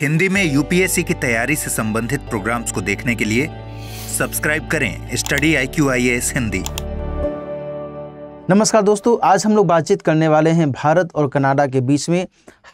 हिंदी में यूपीएससी की तैयारी से संबंधित प्रोग्राम्स को देखने के लिए सब्सक्राइब करें स्टडी IQIAS हिंदी। नमस्कार दोस्तों, आज हम लोग बातचीत करने वाले हैं भारत और कनाडा के बीच में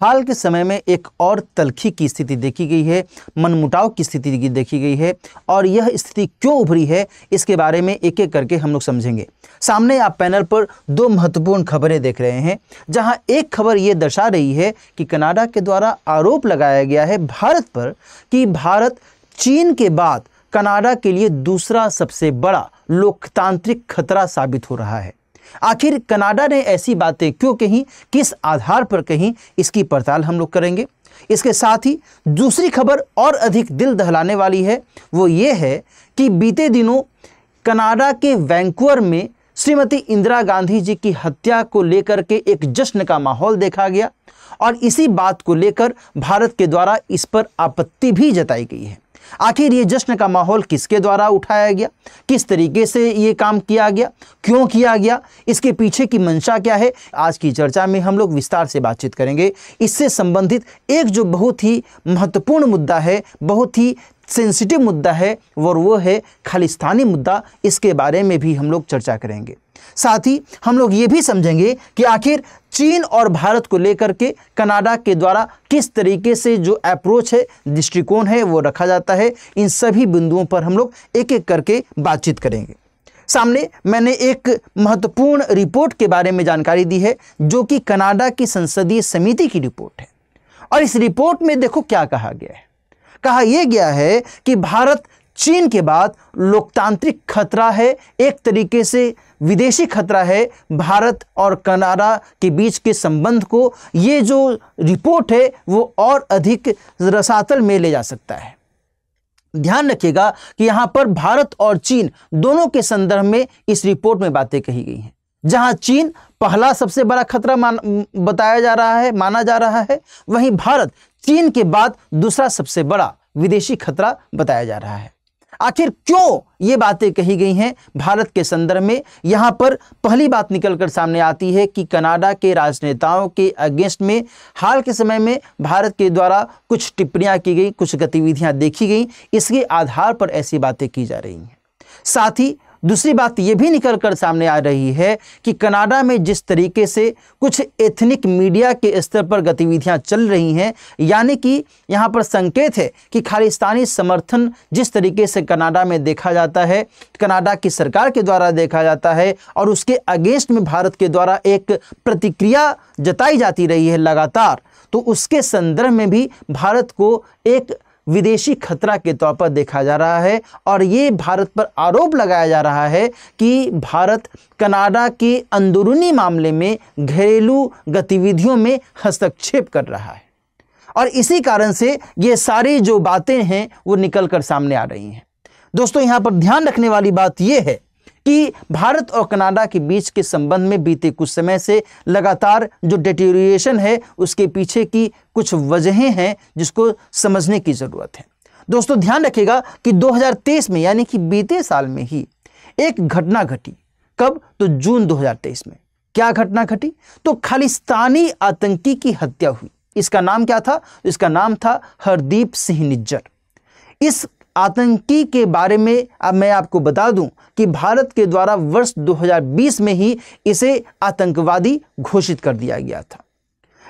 हाल के समय में एक और तल्खी की स्थिति देखी गई है, मनमुटाव की स्थिति देखी गई है और यह स्थिति क्यों उभरी है इसके बारे में एक एक करके हम लोग समझेंगे। सामने आप पैनल पर दो महत्वपूर्ण खबरें देख रहे हैं, जहां एक खबर ये दर्शा रही है कि कनाडा के द्वारा आरोप लगाया गया है भारत पर कि भारत चीन के बाद कनाडा के लिए दूसरा सबसे बड़ा लोकतांत्रिक खतरा साबित हो रहा है। आखिर कनाडा ने ऐसी बातें क्यों कही, किस आधार पर कही, इसकी पड़ताल हम लोग करेंगे। इसके साथ ही दूसरी खबर और अधिक दिल दहलाने वाली है, वो ये है कि बीते दिनों कनाडा के वैंकूवर में श्रीमती इंदिरा गांधी जी की हत्या को लेकर के एक जश्न का माहौल देखा गया और इसी बात को लेकर भारत के द्वारा इस पर आपत्ति भी जताई गई है। आखिर ये जश्न का माहौल किसके द्वारा उठाया गया, किस तरीके से ये काम किया गया, क्यों किया गया, इसके पीछे की मंशा क्या है, आज की चर्चा में हम लोग विस्तार से बातचीत करेंगे। इससे संबंधित एक जो बहुत ही महत्वपूर्ण मुद्दा है, बहुत ही सेंसिटिव मुद्दा है और वो है खालिस्तानी मुद्दा, इसके बारे में भी हम लोग चर्चा करेंगे। साथ ही हम लोग ये भी समझेंगे कि आखिर चीन और भारत को लेकर के कनाडा के द्वारा किस तरीके से जो अप्रोच है, दृष्टिकोण है, वो रखा जाता है। इन सभी बिंदुओं पर हम लोग एक एक करके बातचीत करेंगे। सामने मैंने एक महत्वपूर्ण रिपोर्ट के बारे में जानकारी दी है, जो कि कनाडा की संसदीय समिति की रिपोर्ट है और इस रिपोर्ट में देखो क्या कहा गया है। कहा यह गया है कि भारत चीन के बाद लोकतांत्रिक खतरा है, एक तरीके से विदेशी खतरा है भारत और कनाडा के बीच के संबंध को। ये जो रिपोर्ट है वो और अधिक रसातल में ले जा सकता है। ध्यान रखिएगा कि यहां पर भारत और चीन दोनों के संदर्भ में इस रिपोर्ट में बातें कही गई हैं। जहां चीन पहला सबसे बड़ा खतरा माना जा रहा है, वहीं भारत चीन के बाद दूसरा सबसे बड़ा विदेशी खतरा बताया जा रहा है। आखिर क्यों ये बातें कही गई हैं भारत के संदर्भ में? यहां पर पहली बात निकलकर सामने आती है कि कनाडा के राजनेताओं के अगेंस्ट में हाल के समय में भारत के द्वारा कुछ टिप्पणियां की गई, कुछ गतिविधियां देखी गई, इसके आधार पर ऐसी बातें की जा रही हैं। साथ ही दूसरी बात यह भी निकलकर सामने आ रही है कि कनाडा में जिस तरीके से कुछ एथनिक मीडिया के स्तर पर गतिविधियां चल रही हैं, यानी कि यहां पर संकेत है कि खालिस्तानी समर्थन जिस तरीके से कनाडा में देखा जाता है, कनाडा की सरकार के द्वारा देखा जाता है और उसके अगेंस्ट में भारत के द्वारा एक प्रतिक्रिया जताई जाती रही है लगातार, तो उसके संदर्भ में भी भारत को एक विदेशी खतरा के तौर पर देखा जा रहा है और ये भारत पर आरोप लगाया जा रहा है कि भारत कनाडा के अंदरूनी मामले में, घरेलू गतिविधियों में हस्तक्षेप कर रहा है और इसी कारण से ये सारी जो बातें हैं वो निकलकर सामने आ रही हैं। दोस्तों, यहाँ पर ध्यान रखने वाली बात यह है कि भारत और कनाडा के बीच के संबंध में बीते कुछ समय से लगातार जो डिटेरियोरेशन है उसके पीछे की कुछ वजहें हैं जिसको समझने की जरूरत है। दोस्तों, ध्यान रखिएगा कि 2023 में, यानी कि बीते साल में ही एक घटना घटी। कब? तो जून 2023 में। क्या घटना घटी? तो खालिस्तानी आतंकी की हत्या हुई। इसका नाम क्या था? इसका नाम था हरदीप सिंह निज्जर। इस आतंकी के बारे में अब मैं आपको बता दूं कि भारत के द्वारा वर्ष 2020 में ही इसे आतंकवादी घोषित कर दिया गया था।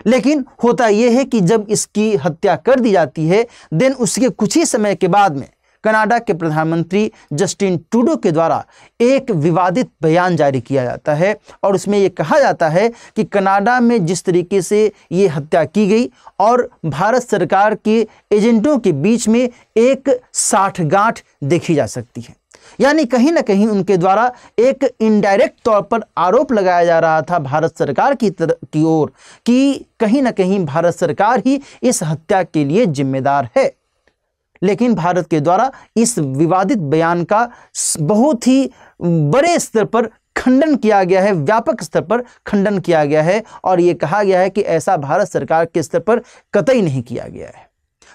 लेकिन होता यह है कि जब इसकी हत्या कर दी जाती है, देन उसके कुछ ही समय के बाद में कनाडा के प्रधानमंत्री जस्टिन ट्रूडो के द्वारा एक विवादित बयान जारी किया जाता है और उसमें यह कहा जाता है कि कनाडा में जिस तरीके से ये हत्या की गई और भारत सरकार के एजेंटों के बीच में एक साठगांठ देखी जा सकती है। यानी कहीं ना कहीं उनके द्वारा एक इनडायरेक्ट तौर पर आरोप लगाया जा रहा था भारत सरकार की ओर कि कहीं ना कहीं भारत सरकार ही इस हत्या के लिए जिम्मेदार है। लेकिन भारत के द्वारा इस विवादित बयान का बहुत ही बड़े स्तर पर खंडन किया गया है, व्यापक स्तर पर खंडन किया गया है और यह कहा गया है कि ऐसा भारत सरकार के स्तर पर कतई नहीं किया गया है।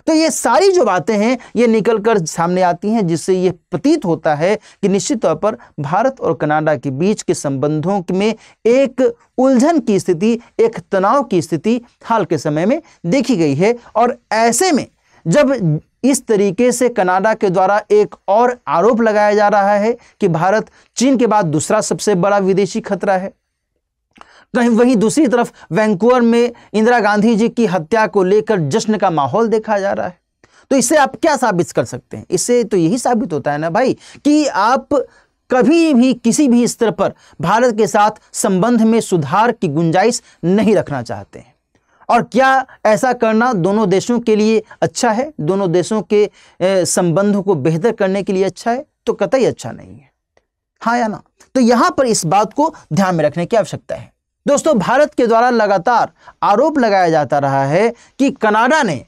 तो ये सारी जो बातें हैं ये निकलकर सामने आती हैं, जिससे ये प्रतीत होता है कि निश्चित तौर पर भारत और कनाडा के बीच के संबंधों में एक उलझन की स्थिति, एक तनाव की स्थिति हाल के समय में देखी गई है। और ऐसे में जब इस तरीके से कनाडा के द्वारा एक और आरोप लगाया जा रहा है कि भारत चीन के बाद दूसरा सबसे बड़ा विदेशी खतरा है, कहीं वहीं दूसरी तरफ वैंकूवर में इंदिरा गांधी जी की हत्या को लेकर जश्न का माहौल देखा जा रहा है, तो इससे आप क्या साबित कर सकते हैं? इससे तो यही साबित होता है ना भाई कि आप कभी भी किसी भी स्तर पर भारत के साथ संबंध में सुधार की गुंजाइश नहीं रखना चाहते हैं। और क्या ऐसा करना दोनों देशों के लिए अच्छा है, दोनों देशों के संबंधों को बेहतर करने के लिए अच्छा है? तो कतई अच्छा नहीं है, हाँ या ना? तो यहां पर इस बात को ध्यान में रखने की आवश्यकता है। दोस्तों, भारत के द्वारा लगातार आरोप लगाया जाता रहा है कि कनाडा ने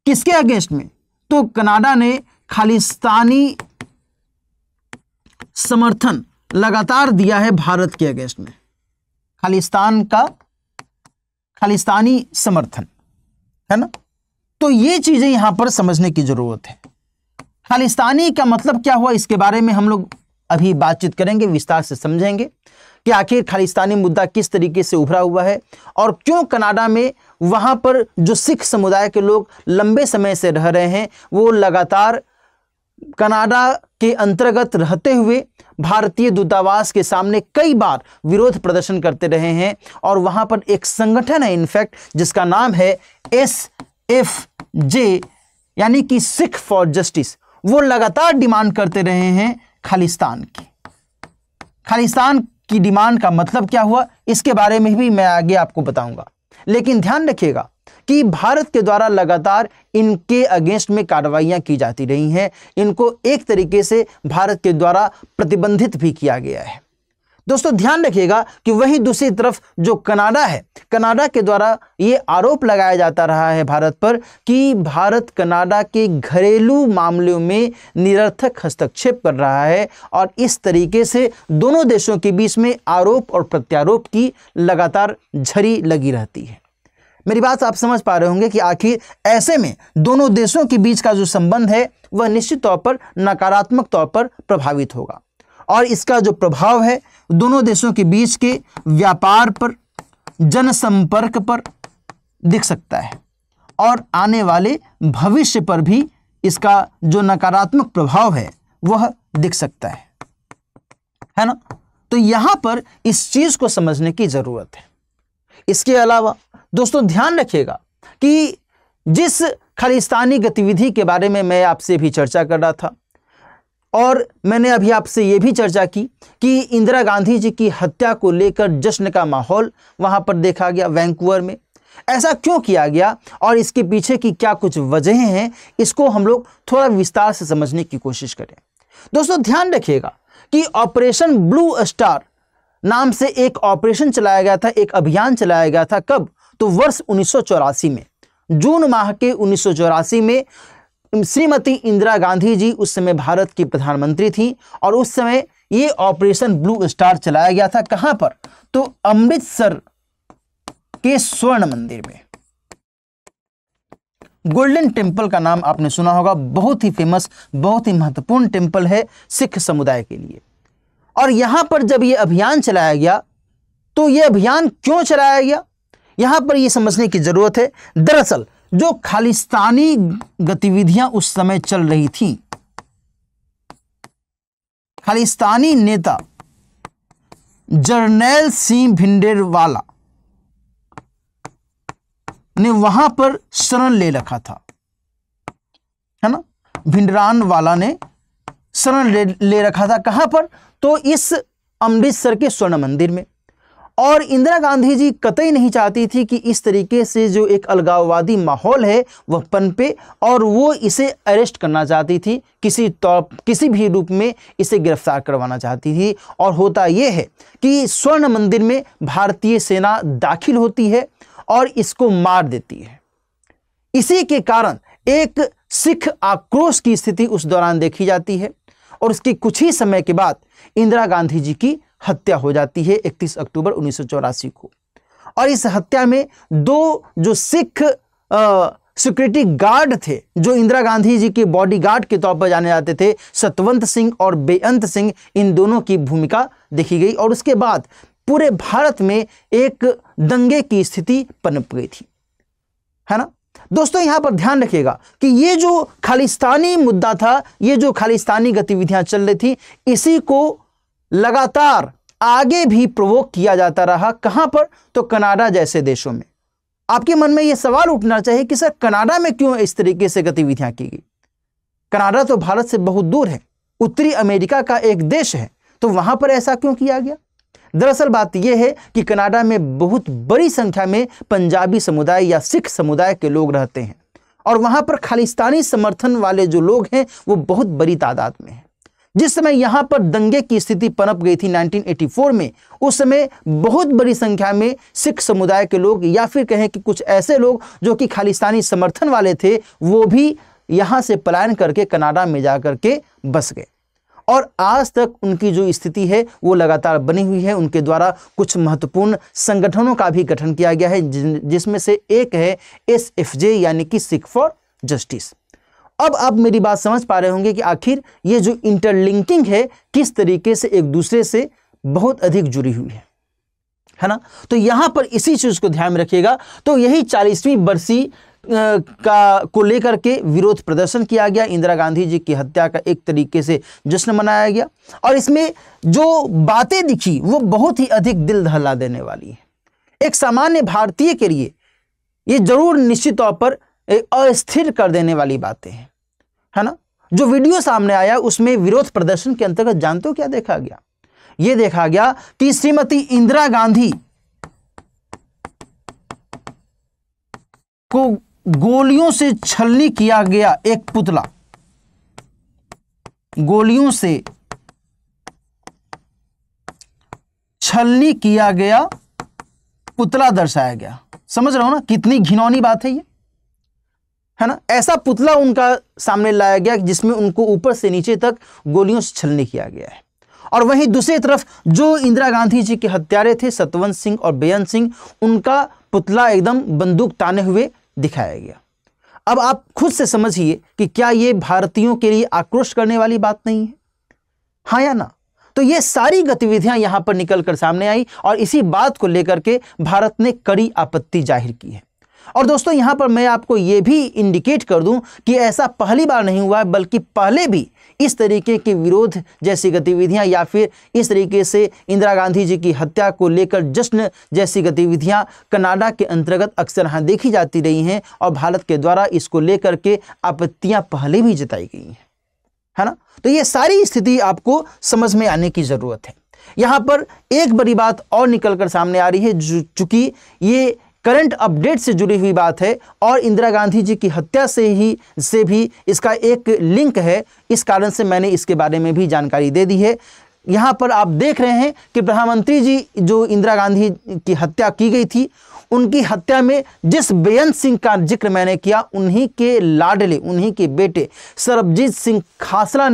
किसके अगेंस्ट में, तो कनाडा ने खालिस्तानी समर्थन लगातार दिया है भारत के अगेंस्ट में, खालिस्तानी समर्थन, है ना? तो ये चीजें यहां पर समझने की जरूरत है। खालिस्तानी का मतलब क्या हुआ, इसके बारे में हम लोग अभी बातचीत करेंगे, विस्तार से समझेंगे कि आखिर खालिस्तानी मुद्दा किस तरीके से उभरा हुआ है और क्यों कनाडा में वहां पर जो सिख समुदाय के लोग लंबे समय से रह रहे हैं वो लगातार कनाडा के अंतर्गत रहते हुए भारतीय दूतावास के सामने कई बार विरोध प्रदर्शन करते रहे हैं। और वहां पर एक संगठन है इनफैक्ट जिसका नाम है SFJ यानी कि सिख फॉर जस्टिस, वो लगातार डिमांड करते रहे हैं खालिस्तान की डिमांड का मतलब क्या हुआ इसके बारे में भी मैं आगे आपको बताऊंगा। लेकिन ध्यान रखिएगा कि भारत के द्वारा लगातार इनके अगेंस्ट में कार्रवाइयां की जाती रही हैं, इनको एक तरीके से भारत के द्वारा प्रतिबंधित भी किया गया है। दोस्तों, ध्यान रखिएगा कि वही दूसरी तरफ जो कनाडा है, कनाडा के द्वारा ये आरोप लगाया जाता रहा है भारत पर कि भारत कनाडा के घरेलू मामलों में निरर्थक हस्तक्षेप कर रहा है और इस तरीके से दोनों देशों के बीच में आरोप और प्रत्यारोप की लगातार झड़ी लगी रहती है। मेरी बात आप समझ पा रहे होंगे कि आखिर ऐसे में दोनों देशों के बीच का जो संबंध है वह निश्चित तौर पर नकारात्मक तौर पर प्रभावित होगा और इसका जो प्रभाव है दोनों देशों के बीच के व्यापार पर, जनसंपर्क पर दिख सकता है और आने वाले भविष्य पर भी इसका जो नकारात्मक प्रभाव है वह दिख सकता है ना? तो यहां पर इस चीज को समझने की जरूरत है। इसके अलावा दोस्तों ध्यान रखिएगा कि जिस खालिस्तानी गतिविधि के बारे में मैं आपसे भी चर्चा कर रहा था और मैंने अभी आपसे ये भी चर्चा की कि इंदिरा गांधी जी की हत्या को लेकर जश्न का माहौल वहां पर देखा गया वैंकूवर में, ऐसा क्यों किया गया और इसके पीछे की क्या कुछ वजहें हैं, इसको हम लोग थोड़ा विस्तार से समझने की कोशिश करें। दोस्तों, ध्यान रखिएगा कि ऑपरेशन ब्लू स्टार नाम से एक ऑपरेशन चलाया गया था, एक अभियान चलाया गया था। कब? तो वर्ष 1984 में, जून माह के 1984 में श्रीमती इंदिरा गांधी जी उस समय भारत की प्रधानमंत्री थी और उस समय ये ऑपरेशन ब्लू स्टार चलाया गया था। कहां पर? तो अमृतसर के स्वर्ण मंदिर में। गोल्डन टेम्पल का नाम आपने सुना होगा, बहुत ही फेमस, बहुत ही महत्वपूर्ण टेम्पल है सिख समुदाय के लिए। और यहां पर जब यह अभियान चलाया गया तो यह अभियान क्यों चलाया गया, यहां पर यह समझने की जरूरत है। दरअसल जो खालिस्तानी गतिविधियां उस समय चल रही थी, खालिस्तानी नेता जरनैल सिंह भिंडेरवाला ने वहां पर शरण ले रखा था, है ना? भिंडरानवाला ने शरण ले रखा था। कहां पर? तो इस अमृतसर के स्वर्ण मंदिर में। और इंदिरा गांधी जी कतई नहीं चाहती थी कि इस तरीके से जो एक अलगाववादी माहौल है वह पनपे और वो इसे अरेस्ट करना चाहती थी, किसी भी रूप में इसे गिरफ्तार करवाना चाहती थी। और होता यह है कि स्वर्ण मंदिर में भारतीय सेना दाखिल होती है और इसको मार देती है। इसी के कारण एक सिख आक्रोश की स्थिति उस दौरान देखी जाती है और उसके कुछ ही समय के बाद इंदिरा गांधी जी की हत्या हो जाती है 31 अक्टूबर 1984 को। और इस हत्या में दो जो सिख सिक्योरिटी गार्ड थे, जो इंदिरा गांधी जी के बॉडीगार्ड के तौर पर जाने जाते थे, सतवंत सिंह और बेअंत सिंह, इन दोनों की भूमिका देखी गई। और उसके बाद पूरे भारत में एक दंगे की स्थिति पनप गई थी, है ना? दोस्तों यहां पर ध्यान रखिएगा कि ये जो खालिस्तानी मुद्दा था, ये जो खालिस्तानी गतिविधियां चल रही थी, इसी को लगातार आगे भी प्रोवोक किया जाता रहा। कहां पर? तो कनाडा जैसे देशों में। आपके मन में यह सवाल उठना चाहिए कि सर कनाडा में क्यों इस तरीके से गतिविधियां की गई? कनाडा तो भारत से बहुत दूर है, उत्तरी अमेरिका का एक देश है, तो वहां पर ऐसा क्यों किया गया? दरअसल बात यह है कि कनाडा में बहुत बड़ी संख्या में पंजाबी समुदाय या सिख समुदाय के लोग रहते हैं और वहां पर खालिस्तानी समर्थन वाले जो लोग हैं वो बहुत बड़ी तादाद में हैं। जिस समय यहां पर दंगे की स्थिति पनप गई थी 1984 में, उस समय बहुत बड़ी संख्या में सिख समुदाय के लोग या फिर कहें कि कुछ ऐसे लोग जो कि खालिस्तानी समर्थन वाले थे, वो भी यहां से पलायन करके कनाडा में जाकर के बस गए और आज तक उनकी जो स्थिति है वो लगातार बनी हुई है। उनके द्वारा कुछ महत्वपूर्ण संगठनों का भी गठन किया गया है, जिसमें से एक है SFJ यानी कि सिख फॉर जस्टिस। अब आप मेरी बात समझ पा रहे होंगे कि आखिर ये जो इंटरलिंकिंग है किस तरीके से एक दूसरे से बहुत अधिक जुड़ी हुई है ना। तो यहां पर इसी चीज को ध्यान में रखिएगा। तो यही 40वीं बरसी को लेकर के विरोध प्रदर्शन किया गया। इंदिरा गांधी जी की हत्या का एक तरीके से जश्न मनाया गया और इसमें जो बातें दिखी वो बहुत ही अधिक दिल दहला देने वाली है। एक सामान्य भारतीय के लिए ये जरूर निश्चित तौर पर अस्थिर कर देने वाली बातें हैं, है ना। जो वीडियो सामने आया उसमें विरोध प्रदर्शन के अंतर्गत जानते हो क्या देखा गया? यह देखा गया कि श्रीमती इंदिरा गांधी को गोलियों से छलनी किया गया एक पुतला, गोलियों से छलनी किया गया पुतला दर्शाया गया। समझ रहे हो ना कितनी घिनौनी बात है ये, है ना। ऐसा पुतला उनका सामने लाया गया जिसमें उनको ऊपर से नीचे तक गोलियों से छलनी किया गया है। और वहीं दूसरी तरफ जो इंदिरा गांधी जी के हत्यारे थे सतवंत सिंह और बेअंत सिंह, उनका पुतला एकदम बंदूक ताने हुए दिखाया गया। अब आप खुद से समझिए कि क्या ये भारतीयों के लिए आक्रोश करने वाली बात नहीं है, हाँ या ना। तो ये सारी गतिविधियां यहां पर निकलकर सामने आई और इसी बात को लेकर के भारत ने कड़ी आपत्ति जाहिर की है। और दोस्तों यहां पर मैं आपको यह भी इंडिकेट कर दूं कि ऐसा पहली बार नहीं हुआ है, बल्कि पहले भी इस तरीके के विरोध जैसी गतिविधियां या फिर इस तरीके से इंदिरा गांधी जी की हत्या को लेकर जश्न जैसी गतिविधियां कनाडा के अंतर्गत अक्सर यहाँ देखी जाती रही हैं और भारत के द्वारा इसको लेकर के आपत्तियां पहले भी जताई गई हैं, है ना। तो ये सारी स्थिति आपको समझ में आने की जरूरत है। यहाँ पर एक बड़ी बात और निकलकर सामने आ रही है, चूंकि ये करंट अपडेट से जुड़ी हुई बात है और इंदिरा गांधी जी की हत्या से भी इसका एक लिंक है, इस कारण से मैंने इसके बारे में भी जानकारी दे दी है। यहाँ पर आप देख रहे हैं कि प्रधानमंत्री जी जो इंदिरा गांधी की हत्या की गई थी, उनकी हत्या में जिस बेअंत सिंह का जिक्र मैंने किया, उन्हीं के लाडले, उन्हीं के बेटे सरबजीत सिंह खालसा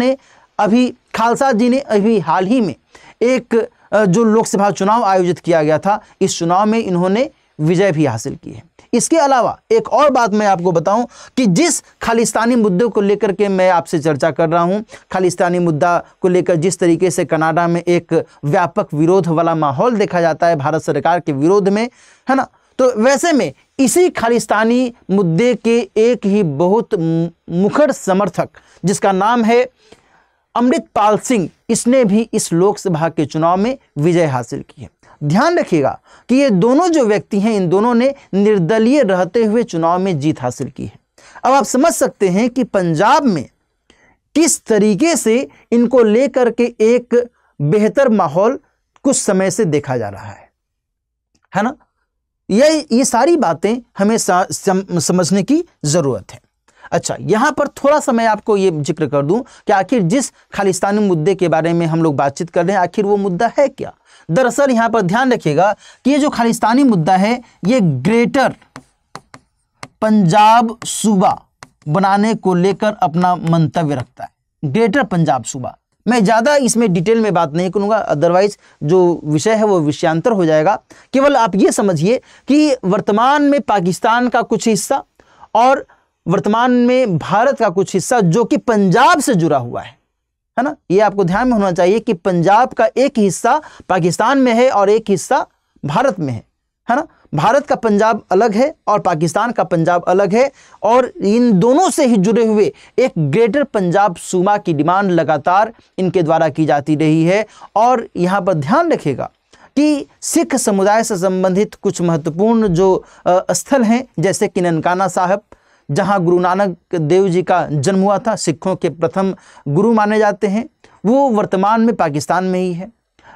जी ने अभी हाल ही में एक जो लोकसभा चुनाव आयोजित किया गया था, इस चुनाव में इन्होंने विजय भी हासिल की है। इसके अलावा एक और बात मैं आपको बताऊं कि जिस खालिस्तानी मुद्दे को लेकर के मैं आपसे चर्चा कर रहा हूं, खालिस्तानी मुद्दा को लेकर जिस तरीके से कनाडा में एक व्यापक विरोध वाला माहौल देखा जाता है भारत सरकार के विरोध में, है ना। तो वैसे में इसी खालिस्तानी मुद्दे के एक ही बहुत मुखर समर्थक जिसका नाम है अमृतपाल सिंह, इसने भी इस लोकसभा के चुनाव में विजय हासिल की है। ध्यान रखिएगा कि ये दोनों जो व्यक्ति हैं, इन दोनों ने निर्दलीय रहते हुए चुनाव में जीत हासिल की है। अब आप समझ सकते हैं कि पंजाब में किस तरीके से इनको लेकर के एक बेहतर माहौल कुछ समय से देखा जा रहा है ना। ये सारी बातें हमें समझने की जरूरत है। अच्छा, यहां पर थोड़ा सा मैं आपको ये जिक्र कर दूं कि आखिर जिस खालिस्तानी मुद्दे के बारे में हम लोग बातचीत कर रहे हैं, आखिर वो मुद्दा है क्या। दरअसल यहां पर ध्यान रखिएगा कि ये जो खालिस्तानी मुद्दा है, ये ग्रेटर पंजाब सूबा बनाने को लेकर अपना मंतव्य रखता है। ग्रेटर पंजाब सूबा, मैं ज़्यादा इसमें डिटेल में बात नहीं करूंगा, अदरवाइज जो विषय है वो विषयांतर हो जाएगा। केवल आप ये समझिए कि वर्तमान में पाकिस्तान का कुछ हिस्सा और वर्तमान में भारत का कुछ हिस्सा जो कि पंजाब से जुड़ा हुआ है ना। ये आपको ध्यान में होना चाहिए कि पंजाब का एक हिस्सा पाकिस्तान में है और एक हिस्सा भारत में है ना। भारत का पंजाब अलग है और पाकिस्तान का पंजाब अलग है, और इन दोनों से ही जुड़े हुए एक ग्रेटर पंजाब सूबा की डिमांड लगातार इनके द्वारा की जाती रही है। और यहाँ पर ध्यान रखिएगा कि सिख समुदाय से संबंधित कुछ महत्वपूर्ण जो स्थल हैं, जैसे कि ननकाना साहब, जहाँ गुरु नानक देव जी का जन्म हुआ था, सिखों के प्रथम गुरु माने जाते हैं, वो वर्तमान में पाकिस्तान में ही है।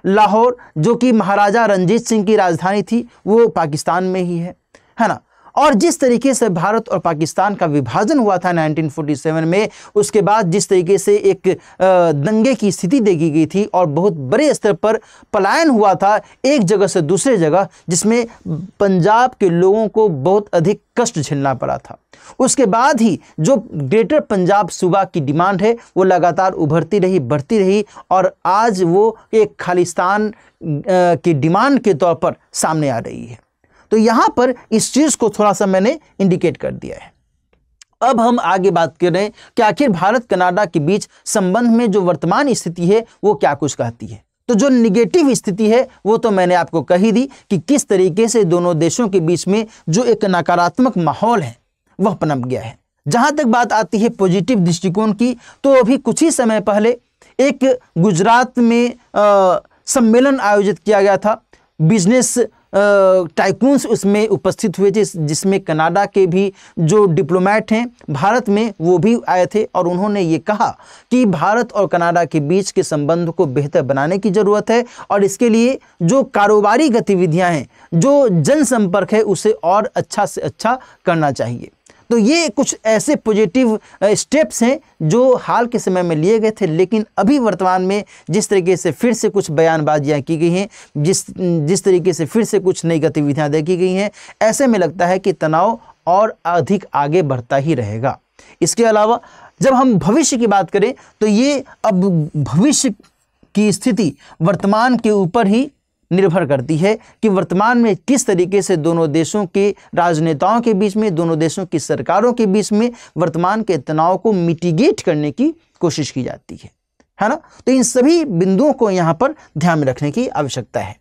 लाहौर, जो कि महाराजा रंजीत सिंह की राजधानी थी, वो पाकिस्तान में ही है ना। और जिस तरीके से भारत और पाकिस्तान का विभाजन हुआ था 1947 में, उसके बाद जिस तरीके से एक दंगे की स्थिति देखी गई थी और बहुत बड़े स्तर पर पलायन हुआ था एक जगह से दूसरे जगह, जिसमें पंजाब के लोगों को बहुत अधिक कष्ट झेलना पड़ा था, उसके बाद ही जो ग्रेटर पंजाब सूबा की डिमांड है वो लगातार उभरती रही, बढ़ती रही, और आज वो एक खालिस्तान की डिमांड के तौर पर सामने आ रही है। तो यहाँ पर इस चीज़ को थोड़ा सा मैंने इंडिकेट कर दिया है। अब हम आगे बात कर रहे हैं कि आखिर भारत कनाडा के बीच संबंध में जो वर्तमान स्थिति है वो क्या कुछ कहती है। तो जो निगेटिव स्थिति है वो तो मैंने आपको कही दी कि किस तरीके से दोनों देशों के बीच में जो एक नकारात्मक माहौल है वह पनप गया है। जहाँ तक बात आती है पॉजिटिव दृष्टिकोण की, तो अभी कुछ ही समय पहले एक गुजरात में सम्मेलन आयोजित किया गया था। बिजनेस टाइकून्स उसमें उपस्थित हुए थे, जिसमें कनाडा के भी जो डिप्लोमेट हैं भारत में वो भी आए थे, और उन्होंने ये कहा कि भारत और कनाडा के बीच के संबंध को बेहतर बनाने की ज़रूरत है, और इसके लिए जो कारोबारी गतिविधियां हैं, जो जनसंपर्क है, उसे और अच्छा से अच्छा करना चाहिए। तो ये कुछ ऐसे पॉजिटिव स्टेप्स हैं जो हाल के समय में लिए गए थे, लेकिन अभी वर्तमान में जिस तरीके से फिर से कुछ बयानबाजियां की गई हैं, जिस तरीके से फिर से कुछ नई गतिविधियां देखी गई हैं, ऐसे में लगता है कि तनाव और अधिक आगे बढ़ता ही रहेगा। इसके अलावा जब हम भविष्य की बात करें तो ये अब भविष्य की स्थिति वर्तमान के ऊपर ही निर्भर करती है कि वर्तमान में किस तरीके से दोनों देशों के राजनेताओं के बीच में, दोनों देशों की सरकारों के बीच में वर्तमान के तनाव को मिटिगेट करने की कोशिश की जाती है ना। तो इन सभी बिंदुओं को यहाँ पर ध्यान में रखने की आवश्यकता है।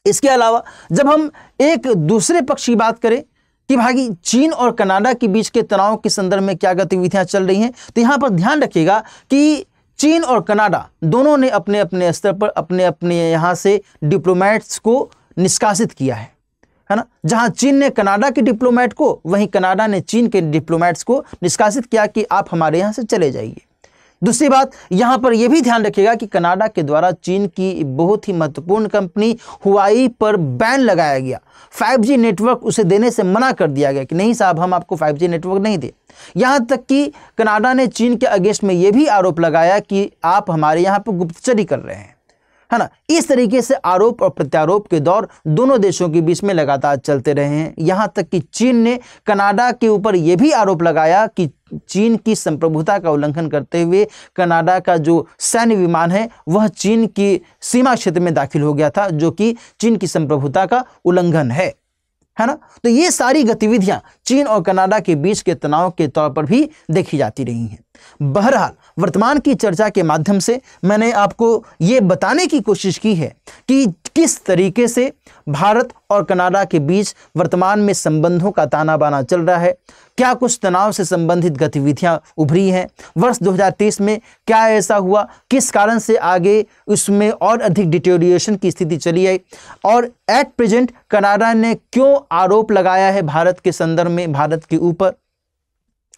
इसके अलावा जब हम एक दूसरे पक्ष की बात करें कि भाई चीन और कनाडा के बीच के तनाव के संदर्भ में क्या गतिविधियां चल रही हैं, तो यहाँ पर ध्यान रखिएगा कि चीन और कनाडा दोनों ने अपने अपने स्तर पर अपने अपने यहाँ से डिप्लोमेट्स को निष्कासित किया है ना। जहाँ चीन ने कनाडा के डिप्लोमेट को, वहीं कनाडा ने चीन के डिप्लोमेट्स को निष्कासित किया कि आप हमारे यहाँ से चले जाइए। दूसरी बात यहाँ पर यह भी ध्यान रखिएगा कि कनाडा के द्वारा चीन की बहुत ही महत्वपूर्ण कंपनी हुआई पर बैन लगाया गया। 5G नेटवर्क उसे देने से मना कर दिया गया कि नहीं साहब, हम आपको 5G नेटवर्क नहीं दे। यहाँ तक कि कनाडा ने चीन के अगेंस्ट में यह भी आरोप लगाया कि आप हमारे यहाँ पर गुप्तचरी कर रहे हैं, है ना। इस तरीके से आरोप और प्रत्यारोप के दौर दोनों देशों के बीच में लगातार चलते रहे हैं। यहाँ तक कि चीन ने कनाडा के ऊपर यह भी आरोप लगाया कि चीन की संप्रभुता का उल्लंघन करते हुए कनाडा का जो सैन्य विमान है वह चीन की सीमा क्षेत्र में दाखिल हो गया था, जो कि चीन की संप्रभुता का उल्लंघन है ना। तो ये सारी गतिविधियां चीन और कनाडा के बीच के तनाव के तौर पर भी देखी जाती रही हैं। बहरहाल वर्तमान की चर्चा के माध्यम से मैंने आपको ये बताने की कोशिश की है कि किस तरीके से भारत और कनाडा के बीच वर्तमान में संबंधों का ताना बाना चल रहा है, क्या कुछ तनाव से संबंधित गतिविधियां उभरी हैं, वर्ष 2023 में क्या ऐसा हुआ, किस कारण से आगे उसमें और अधिक डिटेरियोरेशन की स्थिति चली आई, और एट प्रेजेंट कनाडा ने क्यों आरोप लगाया है भारत के संदर्भ में, भारत के ऊपर,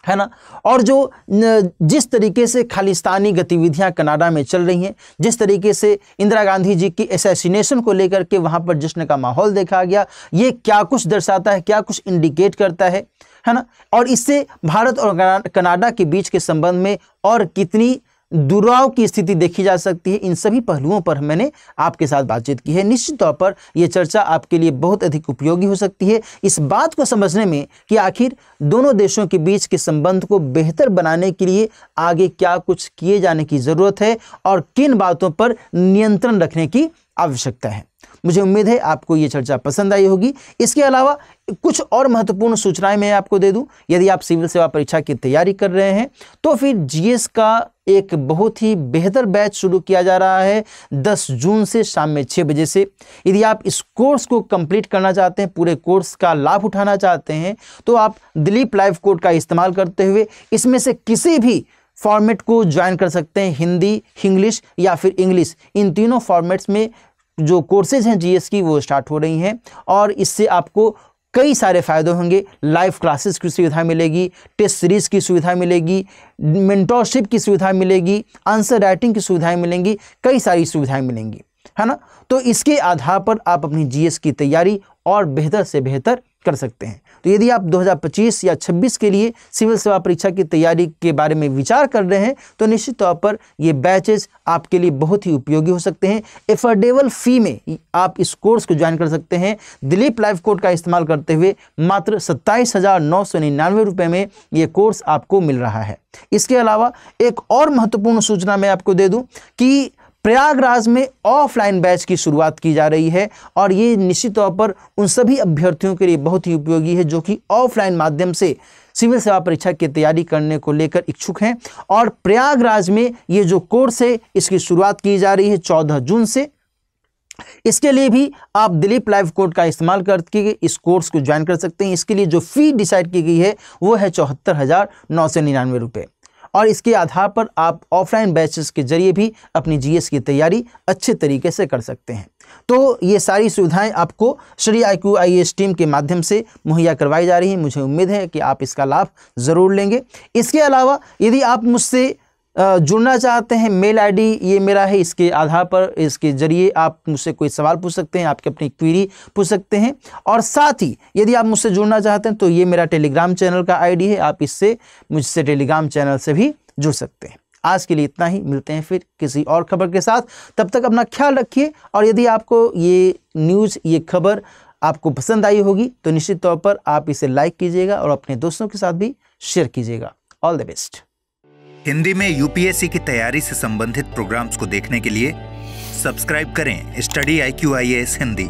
है ना। और जो जिस तरीके से खालिस्तानी गतिविधियां कनाडा में चल रही हैं, जिस तरीके से इंदिरा गांधी जी की असैसिनेशन को लेकर के वहां पर जश्न का माहौल देखा गया, ये क्या कुछ दर्शाता है, क्या कुछ इंडिकेट करता है ना। और इससे भारत और कनाडा के बीच के संबंध में और कितनी दुराव की स्थिति देखी जा सकती है, इन सभी पहलुओं पर मैंने आपके साथ बातचीत की है। निश्चित तौर पर यह चर्चा आपके लिए बहुत अधिक उपयोगी हो सकती है इस बात को समझने में कि आखिर दोनों देशों के बीच के संबंध को बेहतर बनाने के लिए आगे क्या कुछ किए जाने की ज़रूरत है और किन बातों पर नियंत्रण रखने की आवश्यकता है। मुझे उम्मीद है आपको ये चर्चा पसंद आई होगी। इसके अलावा कुछ और महत्वपूर्ण सूचनाएं मैं आपको दे दूं। यदि आप सिविल सेवा परीक्षा की तैयारी कर रहे हैं तो फिर जीएस का एक बहुत ही बेहतर बैच शुरू किया जा रहा है 10 जून से शाम में 6 बजे से। यदि आप इस कोर्स को कंप्लीट करना चाहते हैं, पूरे कोर्स का लाभ उठाना चाहते हैं, तो आप दिलीप लाइव कोड का इस्तेमाल करते हुए इसमें से किसी भी फॉर्मेट को ज्वाइन कर सकते हैं। हिंदी, इंग्लिश या फिर इंग्लिश, इन तीनों फॉर्मेट्स में जो कोर्सेज हैं जीएस की वो स्टार्ट हो रही हैं और इससे आपको कई सारे फायदे होंगे। लाइव क्लासेस की सुविधा मिलेगी, टेस्ट सीरीज की सुविधा मिलेगी, मेंटोरशिप की सुविधा मिलेगी, आंसर राइटिंग की सुविधाएं मिलेंगी, कई सारी सुविधाएं मिलेंगी, है ना। तो इसके आधार पर आप अपनी जीएस की तैयारी और बेहतर से बेहतर कर सकते हैं। तो यदि आप 2025 या 26 के लिए सिविल सेवा परीक्षा की तैयारी के बारे में विचार कर रहे हैं तो निश्चित तौर पर ये बैचेस आपके लिए बहुत ही उपयोगी हो सकते हैं। एफोर्डेबल फी में आप इस कोर्स को ज्वाइन कर सकते हैं। दिलीप लाइव कोड का इस्तेमाल करते हुए मात्र 27,999 रुपये में ये कोर्स आपको मिल रहा है। इसके अलावा एक और महत्वपूर्ण सूचना मैं आपको दे दूं कि प्रयागराज में ऑफलाइन बैच की शुरुआत की जा रही है और ये निश्चित तौर पर उन सभी अभ्यर्थियों के लिए बहुत ही उपयोगी है जो कि ऑफलाइन माध्यम से सिविल सेवा परीक्षा की तैयारी करने को लेकर इच्छुक हैं। और प्रयागराज में ये जो कोर्स है इसकी शुरुआत की जा रही है 14 जून से। इसके लिए भी आप दिलीप लाइव कोड का इस्तेमाल करके इस कोर्स को ज्वाइन कर सकते हैं। इसके लिए जो फी डिसाइड की गई है वो है 74,999 रुपये और इसके आधार पर आप ऑफलाइन बैचेस के जरिए भी अपनी जीएस की तैयारी अच्छे तरीके से कर सकते हैं। तो ये सारी सुविधाएं आपको श्री IQIAS टीम के माध्यम से मुहैया करवाई जा रही हैं। मुझे उम्मीद है कि आप इसका लाभ ज़रूर लेंगे। इसके अलावा यदि आप मुझसे जुड़ना चाहते हैं, मेल आईडी ये मेरा है, इसके आधार पर इसके जरिए आप मुझसे कोई सवाल पूछ सकते हैं, आपकी अपनी क्वेरी पूछ सकते हैं। और साथ ही यदि आप मुझसे जुड़ना चाहते हैं तो ये मेरा टेलीग्राम चैनल का आईडी है, आप इससे मुझसे टेलीग्राम चैनल से भी जुड़ सकते हैं। आज के लिए इतना ही, मिलते हैं फिर किसी और खबर के साथ। तब तक अपना ख्याल रखिए और यदि आपको ये न्यूज़, ये खबर आपको पसंद आई होगी तो निश्चित तौर पर आप इसे लाइक कीजिएगा और अपने दोस्तों के साथ भी शेयर कीजिएगा। All the best. हिंदी में यूपीएससी की तैयारी से संबंधित प्रोग्राम्स को देखने के लिए सब्सक्राइब करें स्टडी IQIAS हिंदी।